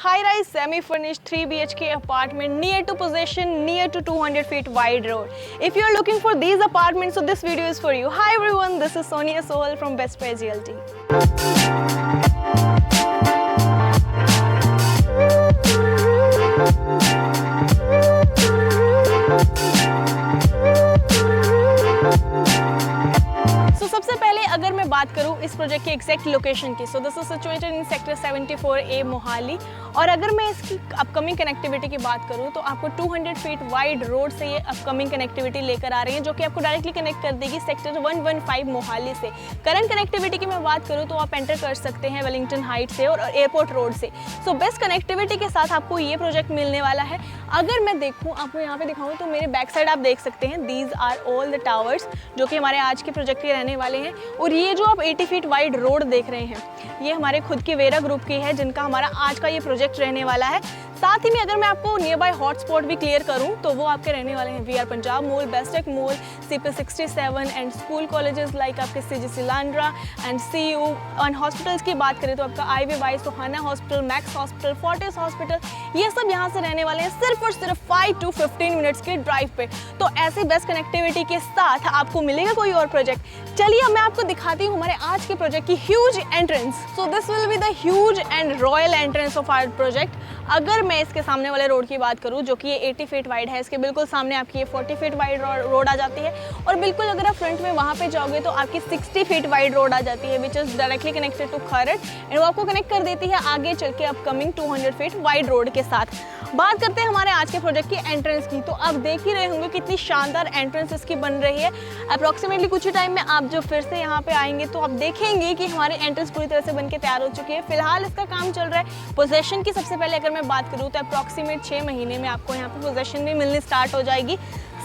high-rise semi-furnished 3 BHK apartment near to possession, near to 200 feet wide road. If you are looking for these apartments, so this video is for you. Hi everyone, this is Sonia Sohal from Best Price Realty. सबसे पहले अगर मैं बात करूं इस project की exact location की, सो this is situated in sector 74A Mohali. और अगर मैं इसकी अपकमिंग कनेक्टिविटी की बात करूं तो आपको 200 फीट वाइड रोड से ये अपकमिंग कनेक्टिविटी लेकर आ रही है, जो कि आपको डायरेक्टली कनेक्ट कर देगी सेक्टर 115 मोहाली से। करंट कनेक्टिविटी की मैं बात करूं तो आप एंटर कर सकते हैं वेलिंगटन हाइट से और एयरपोर्ट रोड से। सो बेस्ट कनेक्टिविटी के साथ आपको ये प्रोजेक्ट मिलने वाला है। अगर मैं देखूँ, आपको यहाँ पे दिखाऊँ तो मेरे बैक साइड आप देख सकते हैं, these are all the towers जो कि हमारे आज के प्रोजेक्ट के रहने वाले हैं। और ये जो आप 80 फीट वाइड रोड देख रहे हैं, ये हमारे खुद के वेरा ग्रुप की है, जिनका हमारा आज का ये प्रोजेक्ट रहने वाला है। साथ ही में अगर मैं आपको नियर बाय हॉटस्पॉट भी क्लियर करूं तो वो आपके रहने वाले हैं VR Punjab mall, Bestech mall, CP67 and school colleges like आपके CGC लांड्रा एंड CU। और हॉस्पिटल्स की बात करें तो आपका IVY, सोहाना hospital, max hospital, Fortis hospital, ये सब यहाँ से रहने वाले हैं सिर्फ और सिर्फ 5 to 15 मिनट्स के ड्राइव पे। तो ऐसे बेस्ट कनेक्टिविटी के साथ आपको मिलेगा कोई और प्रोजेक्ट। चलिए मैं आपको दिखाती हूँ हमारे आज के प्रोजेक्ट की huge entrance. So this will be the huge and royal entrance of our project. अगर मैं इसके सामने वाले रोड की बात करूं जो कि ये 80 फीट वाइड है, इसके बिल्कुल सामने आपकी ये 40 फीट वाइड रोड आ जाती है। और बिल्कुल अगर आप फ्रंट में वहाँ पे जाओगे तो आपकी 60 फीट वाइड रोड आ जाती है, which is directly connected to Kharar and वो आपको कनेक्ट कर देती है आगे चल के अपकमिंग 200 फीट वाइड रोड के साथ। बात करते हैं हमारे आज के प्रोजेक्ट की एंट्रेंस की, तो आप देख ही रहे होंगे कितनी शानदार एंट्रेंस इसकी बन रही है। अप्रॉक्सीमेटली कुछ ही टाइम में आप जो फिर से यहाँ पे आएंगे तो आप देखेंगे कि हमारी एंट्रेंस पूरी तरह से बनके तैयार हो चुकी है। फिलहाल इसका काम चल रहा है। पोजेशन की सबसे पहले अगर मैं बात करूँ तो अप्रॉक्सीमेट 6 महीने में आपको यहाँ पे पोजेशन भी मिलनी स्टार्ट हो जाएगी।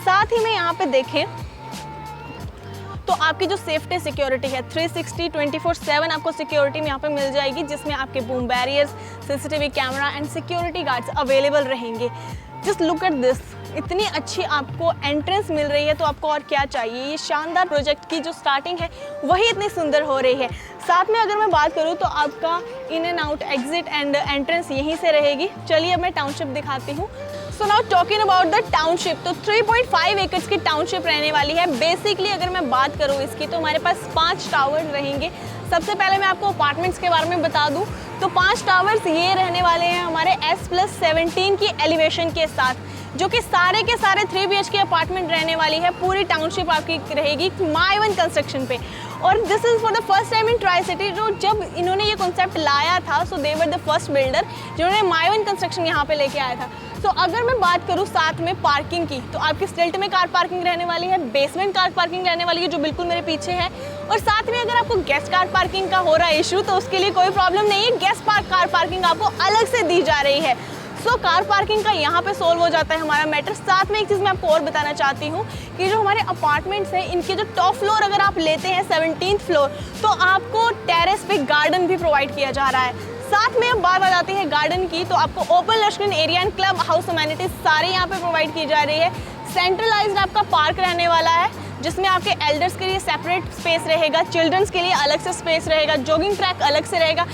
साथ ही में यहाँ पे देखें तो आपकी जो सेफ्टी सिक्योरिटी है 360 24/7 आपको सिक्योरिटी में यहाँ पे मिल जाएगी, जिसमें आपके boom barriers, CCTV camera and security guards available रहेंगे। जस्ट लुक एट दिस, इतनी अच्छी आपको एंट्रेंस मिल रही है तो आपको और क्या चाहिए। ये शानदार प्रोजेक्ट की जो स्टार्टिंग है वही इतनी सुंदर हो रही है। साथ में अगर मैं बात करूँ तो आपका in and out exit and entrance यहीं से रहेगी। चलिए अब मैं टाउनशिप दिखाती हूँ। So now talking about the township, तो 3.5 एकर्स की टाउनशिप रहने वाली है। बेसिकली अगर मैं बात करूँ इसकी तो हमारे पास 5 टावर्स रहेंगे। सबसे पहले मैं आपको अपार्टमेंट्स के बारे में बता दूं तो 5 टावर्स ये रहने वाले हैं हमारे S+17 की एलिवेशन के साथ, जो कि सारे के सारे 3 BHK अपार्टमेंट रहने वाली है। पूरी टाउनशिप आपकी रहेगी माई-वन कंस्ट्रक्शन पे। और this is for the first time in tri city. जो जब इन्होंने ये कॉन्सेप्ट लाया था, सो दे वर द फर्स्ट बिल्डर जिन्होंने माई-वन कंस्ट्रक्शन यहाँ पे लेके आया था। तो अगर मैं बात करूँ साथ में पार्किंग की, तो आपकी स्टिल्ट में कार पार्किंग रहने वाली है, बेसमेंट कार पार्किंग रहने वाली है जो बिल्कुल मेरे पीछे है। और साथ में अगर आपको गेस्ट कार पार्किंग का हो रहा है इशू तो उसके लिए कोई प्रॉब्लम नहीं है, गेस्ट कार पार्किंग आपको अलग से दी जा रही है। सो कार पार्किंग का यहाँ पे सोल्व हो जाता है हमारा मैटर। साथ में एक चीज़ मैं आपको और बताना चाहती हूँ कि जो हमारे अपार्टमेंट्स हैं इनके जो टॉप फ्लोर अगर आप लेते हैं 17th फ्लोर, तो आपको टेरेस पे गार्डन भी प्रोवाइड किया जा रहा है। साथ में अब बात आ जाती है गार्डन की, तो आपको open lush green area and club house amenities सारे यहाँ पे प्रोवाइड की जा रही है। सेंट्रलाइज्ड आपका पार्क रहने वाला है, जिसमें आपके एल्डर्स के लिए सेपरेट स्पेस रहेगा, चिल्ड्रंस के लिए अलग से स्पेस रहेगा, जॉगिंग ट्रैक अलग से रहेगा।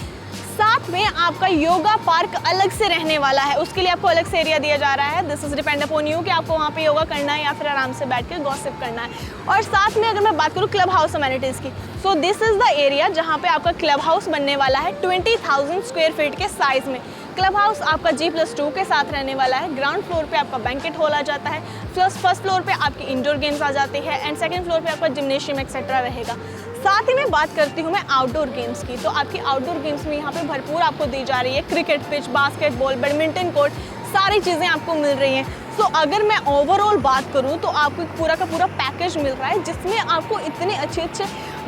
साथ में आपका योगा पार्क अलग से रहने वाला है, उसके लिए आपको अलग से एरिया दिया जा रहा है। This is depend upon you कि आपको वहाँ पे योगा करना है या फिर आराम से बैठ के गॉसिप करना है। और साथ में अगर मैं बात करूँ क्लब हाउस अमेनिटीज़ की, so this is the area जहाँ पे आपका क्लब हाउस बनने वाला है 20,000 स्क्वायर फीट के साइज़ में। क्लब हाउस आपका G+2 के साथ रहने वाला है। ग्राउंड फ्लोर पे आपका बैंकेट हॉल आ जाता है, फर्स्ट फ्लोर पे आपके इंडोर गेम्स आ जाते हैं एंड सेकंड फ्लोर पे आपका जिम्नेशियम एक्सेट्रा रहेगा। साथ ही मैं बात करती हूँ मैं आउटडोर गेम्स की, तो आपकी आउटडोर गेम्स में यहाँ पे भरपूर आपको दी जा रही है। Cricket pitch, basketball, badminton court, सारी चीज़ें आपको मिल रही हैं। सो अगर मैं ओवरऑल बात करूँ तो आपको पूरा का पूरा पैकेज मिल रहा है, जिसमें आपको इतने अच्छे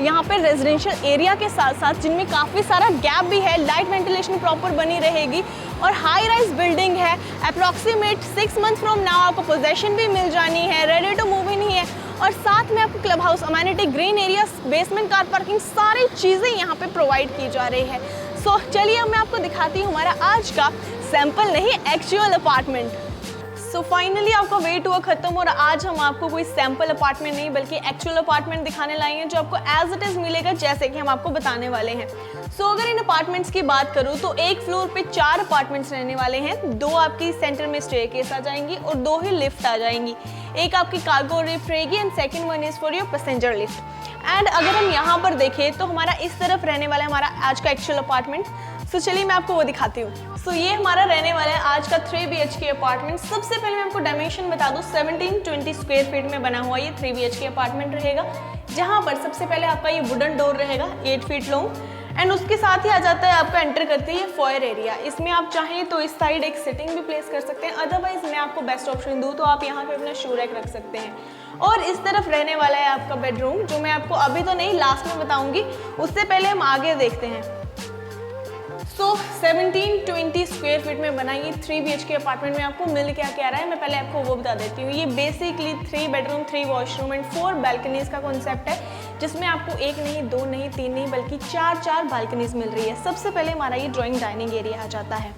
यहाँ पे रेजिडेंशियल एरिया के साथ साथ जिनमें काफ़ी सारा गैप भी है, लाइट वेंटिलेशन प्रॉपर बनी रहेगी और हाई राइज बिल्डिंग है। अप्रॉक्सीमेट 6 मंथ फ्रॉम नाउ आपको पोजेशन भी मिल जानी है, रेडी टू मूव इन ही है। और साथ में आपको club house amenity, green area, basement car parking, सारी चीज़ें यहाँ पे प्रोवाइड की जा रही है। सो चलिए अब मैं आपको दिखाती हूँ हमारा आज का सैंपल नहीं, एक्चुअल अपार्टमेंट। सो फाइनली आपका वेट हुआ खत्म और आज हम आपको कोई सैम्पल अपार्टमेंट नहीं बल्कि एक्चुअल अपार्टमेंट दिखाने लाए हैं जो आपको एज इट इज मिलेगा जैसे कि हम आपको बताने वाले हैं। सो अगर इन अपार्टमेंट्स की बात करूं तो एक फ्लोर पे 4 अपार्टमेंट्स रहने वाले हैं, 2 आपकी सेंटर में स्टेयरकेस आ जाएंगी और 2 ही लिफ्ट आ जाएंगी। एक आपकी कार्गो लिफ्ट रहेगी and second one is for your passenger lift. And अगर हम यहाँ पर देखें तो हमारा इस तरफ रहने वाला है हमारा आज का एक्चुअल अपार्टमेंट। सो चलिए मैं आपको वो दिखाती हूँ। सो ये हमारा रहने वाला है आज का 3 BHK अपार्टमेंट। सबसे पहले मैं आपको डायमेंशन बता दूँ, 1720 स्क्वायर फीट में बना हुआ ये 3 BHK अपार्टमेंट रहेगा, जहाँ पर सबसे पहले आपका ये वुडन डोर रहेगा 8 फीट लॉन्ग एंड उसके साथ ही आ जाता है आपका एंटर करते ही फॉयर एरिया। इसमें आप चाहें तो इस साइड एक सिटिंग भी प्लेस कर सकते हैं, अदरवाइज मैं आपको बेस्ट ऑप्शन दूँ तो आप यहाँ पे अपना शू रैक रख सकते हैं। और इस तरफ रहने वाला है आपका बेडरूम, जो मैं आपको अभी तो नहीं लास्ट में बताऊंगी, उससे पहले हम आगे देखते हैं। सो 1720 स्क्वायर फीट में बना ये 3 BHK अपार्टमेंट में आपको मिल क्या क्या रहा है, मैं पहले आपको वो बता देती हूँ। ये basically 3 bedroom 3 washroom and 4 balconies का कॉन्सेप्ट है, जिसमें आपको 1 नहीं 2 नहीं 3 नहीं बल्कि 4 बालकनीज मिल रही है। सबसे पहले हमारा ये ड्राइंग डाइनिंग एरिया आ जाता है।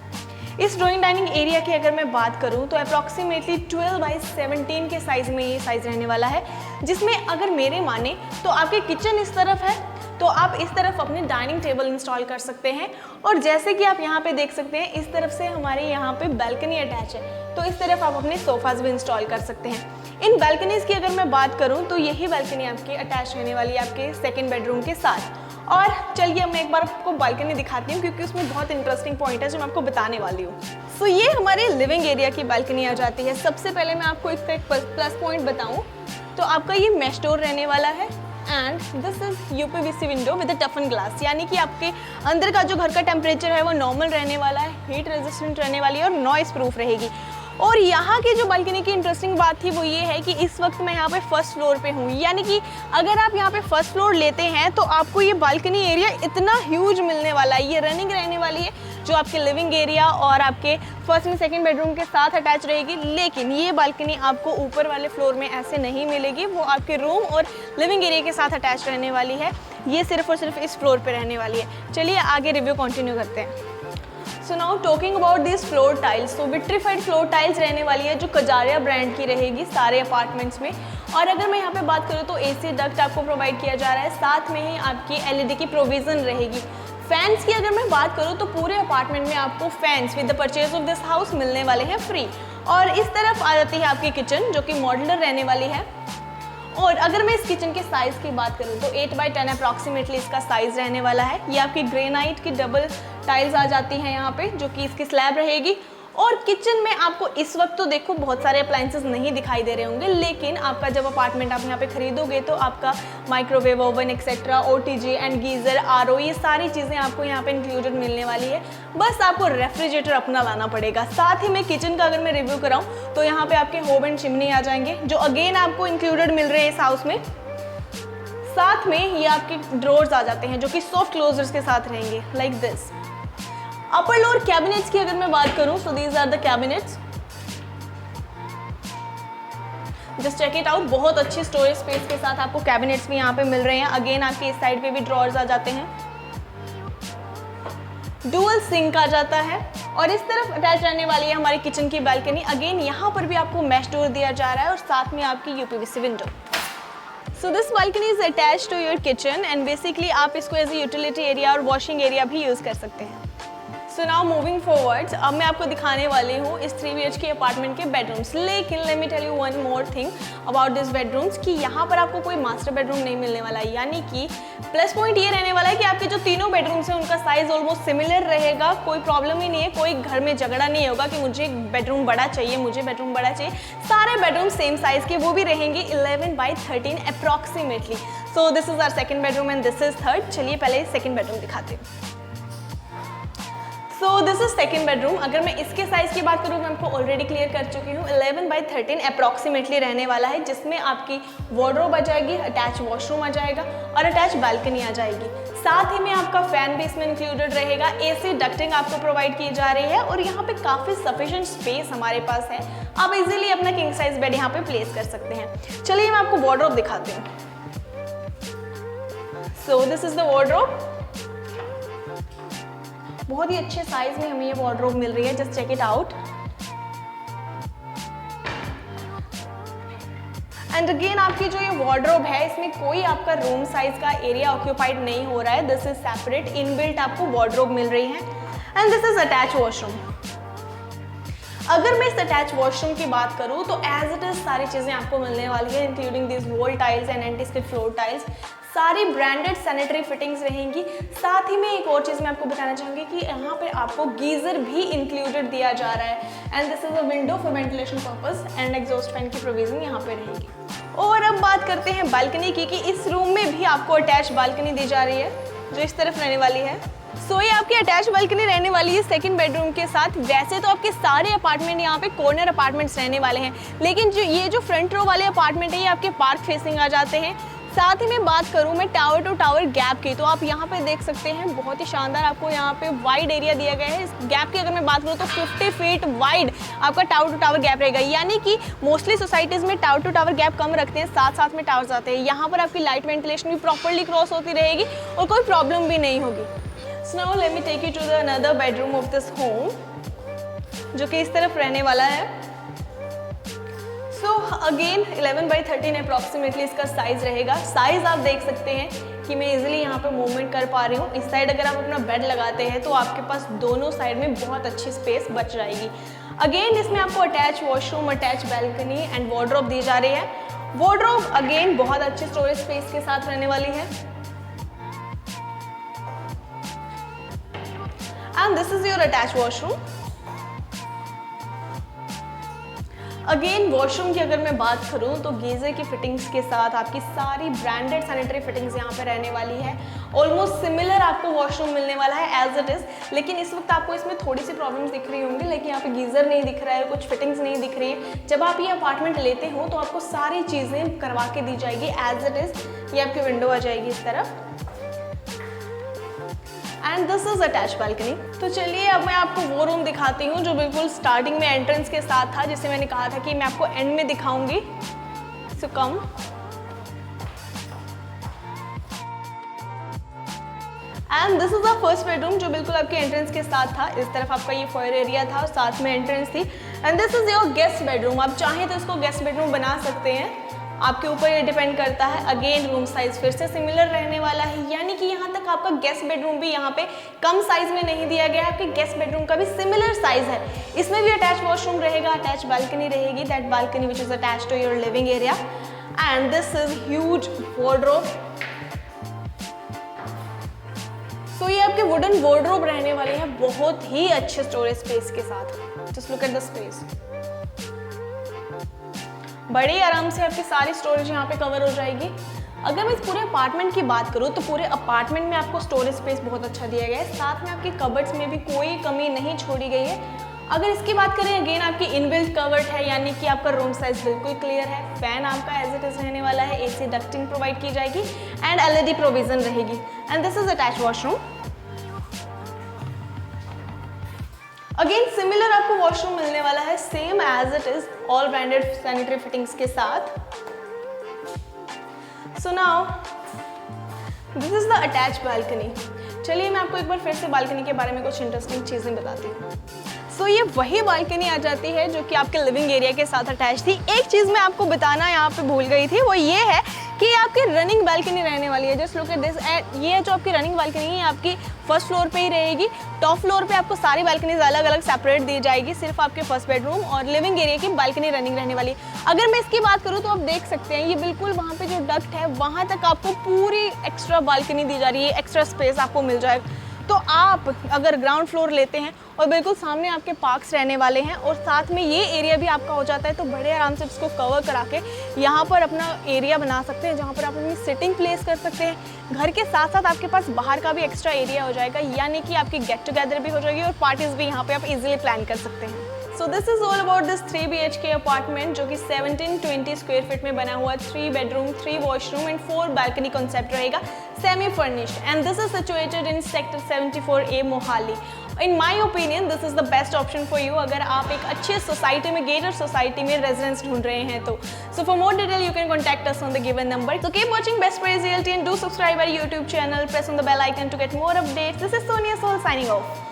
इस ड्राइंग डाइनिंग एरिया की अगर मैं बात करूं तो अप्रॉक्सीमेटली 12 बाई 17 के साइज में ये साइज रहने वाला है, जिसमें अगर मेरे माने तो आपके किचन इस तरफ है तो आप इस तरफ अपने डाइनिंग टेबल इंस्टॉल कर सकते हैं। और जैसे कि आप यहाँ पे देख सकते हैं इस तरफ से हमारे यहाँ पे बालकनी अटैच है, तो इस तरफ आप अपने सोफाज भी इंस्टॉल कर सकते हैं। इन बालकनीज की अगर मैं बात करूँ तो यही बालकनी आपकी अटैच रहने वाली है आपके सेकेंड बेडरूम के साथ। और चलिए मैं एक बार आपको बालकनी दिखाती हूँ क्योंकि उसमें बहुत इंटरेस्टिंग पॉइंट है जो मैं आपको बताने वाली हूँ। सो ये हमारे लिविंग एरिया की बालकनी आ जाती है। सबसे पहले मैं आपको इसका एक प्लस पॉइंट बताऊँ तो आपका ये मेश डोर रहने वाला है and this is UPVC window with टफन glass, यानी कि आपके अंदर का जो घर का टेम्परेचर है वो नॉर्मल रहने वाला है, हीट रेजिस्टेंट रहने वाली है और नॉइस प्रूफ रहेगी। और यहाँ की जो बालकनी की इंटरेस्टिंग बात थी वो ये है कि इस वक्त मैं यहाँ पे फर्स्ट फ्लोर पे हूँ, यानी कि अगर आप यहाँ पे फर्स्ट फ्लोर लेते हैं तो आपको ये बालकनी एरिया इतना ह्यूज मिलने वाला है। ये रनिंग रहने वाली है जो आपके लिविंग एरिया और आपके फर्स्ट एंड सेकंड बेडरूम के साथ अटैच रहेगी, लेकिन ये बालकनी आपको ऊपर वाले फ्लोर में ऐसे नहीं मिलेगी, वो आपके रूम और लिविंग एरिया के साथ अटैच रहने वाली है। ये सिर्फ और सिर्फ इस फ्लोर पे रहने वाली है। चलिए आगे रिव्यू कंटिन्यू करते हैं। So now talking about this floor tiles, तो विट्रीफाइड फ्लोर टाइल्स रहने वाली है जो कजारिया ब्रांड की रहेगी सारे अपार्टमेंट्स में। और अगर मैं यहाँ पे बात करूँ तो AC डक्ट आपको प्रोवाइड किया जा रहा है, साथ में ही आपकी LED की प्रोविज़न रहेगी। फैंस की अगर मैं बात करूँ तो पूरे अपार्टमेंट में आपको fans with the purchase of this house मिलने वाले हैं फ्री। और इस तरफ आ जाती है आपकी किचन जो कि मॉड्यूलर रहने वाली है। और अगर मैं इस किचन के साइज़ की बात करूँ तो 8 बाई 10 अप्रॉक्सीमेटली इसका साइज़ रहने वाला है। ये आपकी ग्रेनाइट की डबल टाइल्स आ जाती हैं यहाँ पे जो कि इसकी स्लैब रहेगी। और किचन में आपको इस वक्त तो देखो बहुत सारे अप्लायंसेस नहीं दिखाई दे रहे होंगे, लेकिन आपका जब अपार्टमेंट आप यहाँ पे खरीदोगे तो आपका microwave oven etcetera OTG and geyser RO ये सारी चीज़ें आपको यहाँ पे इंक्लूडेड मिलने वाली है। बस आपको रेफ्रिजरेटर अपना लाना पड़ेगा। साथ ही में किचन का अगर मैं रिव्यू कराऊँ तो यहाँ पे आपके होव एंड चिमनी आ जाएंगे जो अगेन आपको इंक्लूडेड मिल रहे हैं इस हाउस में। साथ में ये आपके ड्रॉर्स आ जाते हैं जो कि सॉफ्ट क्लोजर्स के साथ रहेंगे like this. Upper lower cabinets की अगर मैं बात करूं तो these are the cabinets, just check it out. बहुत अच्छी स्टोरेज स्पेस के साथ आपको कैबिनेट्स भी यहाँ पे मिल रहे हैं। अगेन आपके इस साइड पे भी ड्रॉर्स आ जाते हैं, डुअल सिंक आ जाता है। और इस तरफ अटैच रहने वाली है हमारी किचन की बालकनी। अगेन यहाँ पर भी आपको मैश डोर दिया जा रहा है और साथ में आपकी UPVC window. So this balcony is attach to your kitchen and basically आप इसको एज ए यूटिलिटी एरिया और वॉशिंग एरिया भी यूज़ कर सकते हैं। सो नाउ मूविंग फॉरवर्ड्स, अब मैं आपको दिखाने वाली हूँ इस 3 BHK अपार्टमेंट के बेडरूम्स। लेकिन let me tell you one more thing about this bedrooms कि यहाँ पर आपको कोई मास्टर बेडरूम नहीं मिलने वाला है, यानी कि प्लस पॉइंट ये रहने वाला है कि आपके जो तीनों बेडरूम्स हैं उनका साइज ऑलमोस्ट सिमिलर रहेगा। कोई प्रॉब्लम ही नहीं है, कोई घर में झगड़ा नहीं होगा कि मुझे बेडरूम बड़ा चाहिए, मुझे बेडरूम बड़ा चाहिए। सारे बेडरूम सेम साइज के, वो भी रहेंगे 11 by 13 approximately. So this is our second bedroom and this is third. चलिए पहले सेकेंड बेडरूम दिखाते हैं। So this is second bedroom. अगर मैं इसके साइज की बात करूँ मैं आपको ऑलरेडी क्लियर कर चुकी हूँ, 11 बाई 13 अप्रॉक्सीमेटली रहने वाला है, जिसमें आपकी वार्डरोब आ जाएगी, अटैच वॉशरूम आ जाएगा और अटैच बालकनी आ जाएगी। साथ ही में आपका फैन भी इसमें इंक्लूडेड रहेगा। AC डक्टिंग आपको प्रोवाइड की जा रही है और यहाँ पे काफ़ी सफिशिएंट स्पेस हमारे पास है। आप इजीली अपना किंग साइज बेड यहाँ पे प्लेस कर सकते हैं। चलिए मैं आपको वार्डरोब दिखाती हूँ। सो दिस इज द वार्डरोब। बहुत ही अच्छे साइज में हमें ये वार्डरोब मिल रही है, just check it out. And again आपकी जो ये वार्डरोब है इसमें कोई आपका रूम साइज का एरिया ऑक्यूपाइड नहीं हो रहा है, दिस इज सेपरेट, इनबिल्ट आपको वार्डरोब मिल रही है। And this is attach washroom. अगर मैं इस अटैच वॉशरूम की बात करूं तो एज इट इज सारी चीज़ें आपको मिलने वाली है, including this wall tiles and anti skid floor tiles, सारी ब्रांडेड सैनिटरी फिटिंग्स रहेंगी। साथ ही में एक और चीज़ मैं आपको बताना चाहूँगी कि यहाँ पे आपको गीजर भी इंक्लूडेड दिया जा रहा है, and this is a window for ventilation purpose and exhaust fan की प्रोविजन यहाँ पे रहेगी। और अब बात करते हैं बालकनी की, कि इस रूम में भी आपको अटैच बालकनी दी जा रही है जो इस तरफ रहने वाली है। सो ये आपकी अटैच बालकनी रहने वाली है सेकंड बेडरूम के साथ। वैसे तो आपके सारे अपार्टमेंट यहाँ पे कॉर्नर अपार्टमेंट्स रहने वाले हैं, लेकिन ये जो फ्रंट रो वाले अपार्टमेंट है ये आपके पार्क फेसिंग आ जाते हैं। साथ ही मैं बात करूँ मैं टावर टू टावर गैप की, तो आप यहाँ पे देख सकते हैं बहुत ही शानदार आपको यहाँ पे वाइड एरिया दिया गया है। इस गैप की अगर मैं बात करूँ तो 50 फीट वाइड आपका टावर टू टावर गैप रहेगा, यानी कि मोस्टली सोसाइटीज़ में टावर टू टावर गैप कम रखते हैं, साथ साथ में टावर्स आते हैं। यहाँ पर आपकी लाइट वेंटिलेशन भी प्रॉपरली क्रॉस होती रहेगी और कोई प्रॉब्लम भी नहीं होगी। So now let me take you to the another bedroom of this home, जो कि इस तरफ रहने वाला है। So again 11/13 अप्रॉक्सीमेटली इसका साइज रहेगा। साइज आप देख सकते हैं कि मैं इजीली यहाँ पे मूवमेंट कर पा रही हूँ। इस साइड अगर आप अपना बेड लगाते हैं तो आपके पास दोनों साइड में बहुत अच्छी स्पेस बच जाएगी। अगेन इसमें आपको attach washroom, attach balcony and wardrobe दी जा रही है। वार्डरोब अगेन बहुत अच्छी स्टोरेज स्पेस के साथ रहने वाली है। And this is your attached washroom. Again washroom की अगर मैं बात करूं तो गीजर की फिटिंग्स के साथ आपकी सारी ब्रांडेड सैनिटरी फिटिंग्स यहाँ पे रहने वाली है। ऑलमोस्ट सिमिलर आपको वॉशरूम मिलने वाला है एज इट इज़, लेकिन इस वक्त आपको इसमें थोड़ी सी प्रॉब्लम्स दिख रही होंगी, लेकिन यहाँ पे गीजर नहीं दिख रहा है, कुछ फिटिंग्स नहीं दिख रही है। जब आप ये अपार्टमेंट लेते हो तो आपको सारी चीज़ें करवा के दी जाएगी एज इट इज़। ये आपकी विंडो आ जाएगी इस तरफ, and this is attach balcony. तो चलिए अब मैं आपको वो रूम दिखाती हूँ जो बिल्कुल स्टार्टिंग में एंट्रेंस के साथ था, जिसे मैंने कहा था कि मैं आपको एंड में दिखाऊंगी। So come. And this is the first bedroom जो बिल्कुल आपके एंट्रेंस के साथ था। इस तरफ आपका ये फॉयर एरिया था और साथ में एंट्रेंस थी। And this is your guest bedroom. आप चाहें तो इसको गेस्ट बेडरूम बना सकते हैं, आपके ऊपर ये डिपेंड करता है। अगेन रूम साइज फिर से सिमिलर रहने वाला है, यानी कि यहाँ तक आपका गेस्ट बेडरूम भी यहाँ पे कम साइज में नहीं दिया गया है, आपके गेस्ट बेडरूम का भी सिमिलर साइज है। इसमें भी अटैच वॉशरूम रहेगा, अटैच बालकनी रहेगी, that balcony which is attach to your living area. And this is huge wardrobe. So ये आपके वुडन वार्डरोब रहने वाली है बहुत ही अच्छे स्टोरेज स्पेस के साथ। Just look at the space, बड़े आराम से आपकी सारी स्टोरेज यहाँ पे कवर हो जाएगी। अगर मैं इस पूरे अपार्टमेंट की बात करूँ तो पूरे अपार्टमेंट में आपको स्टोरेज स्पेस बहुत अच्छा दिया गया है, साथ में आपकी कबर्ड्स में भी कोई कमी नहीं छोड़ी गई है। अगर इसकी बात करें अगेन आपकी इनबिल्ट कवर्ड है, यानी कि आपका रूम साइज बिल्कुल क्लियर है। फैन आपका एज इट इज रहने वाला है, एसी डक्टिंग प्रोवाइड की जाएगी एंड एलईडी प्रोविजन रहेगी। And this is attach washroom. Again similar आपको वॉशरूम मिलने वाला है, same as it is, all branded sanitary fittings के साथ। So now this is the attach balcony. चलिए मैं आपको एक बार फिर से बालकनी के बारे में कुछ इंटरेस्टिंग चीज़ें बताती हूँ। सो ये वही बालकनी आ जाती है जो कि आपके लिविंग एरिया के साथ अटैच थी। एक चीज़ मैं आपको बताना यहाँ पे भूल गई थी, वो ये है कि आपकी रनिंग बालकनी रहने वाली है। Just look at this. ये जो आपकी रनिंग बालकनी है आपकी फर्स्ट फ्लोर पे ही रहेगी। टॉप फ्लोर पे आपको सारी बालकनीज अलग अलग सेपरेट दी जाएगी, सिर्फ आपके फर्स्ट बेडरूम और लिविंग एरिया की बालकनी रनिंग रहने वाली है। अगर मैं इसकी बात करूँ तो आप देख सकते हैं ये बिल्कुल वहाँ पे जो डक्ट है वहाँ तक आपको पूरी एक्स्ट्रा बालकनी दी जा रही है, एक्स्ट्रा स्पेस आपको मिल जाएगा। तो आप अगर ग्राउंड फ्लोर लेते हैं और बिल्कुल सामने आपके पार्क्स रहने वाले हैं और साथ में ये एरिया भी आपका हो जाता है, तो बड़े आराम से इसको कवर करा के यहाँ पर अपना एरिया बना सकते हैं जहाँ पर आप अपनी सिटिंग प्लेस कर सकते हैं। घर के साथ साथ आपके पास बाहर का भी एक्स्ट्रा एरिया हो जाएगा, यानी कि आपकी गेट टुगेदर भी हो जाएगी और पार्टीज भी यहाँ पे आप इजीली प्लान कर सकते हैं। So this is all about this 3 BHK apartment जो कि 1720 स्क्वायर फीट में बना हुआ 3 bedroom 3 washroom and 4 balcony concept रहेगा, semi furnished, and this is situated in sector 74A Mohali. In my opinion this is the best option for you अगर आप एक अच्छे सोसाइटी में, गेटेड सोसाइटी में रेजिडेंस ढूंढ रहे हैं तो। So for more detail you can contact us on the given number. So keep watching Best Price Realty and do subscribe our YouTube channel. Press on the bell icon to get more updates. This is Sonia Soul signing off.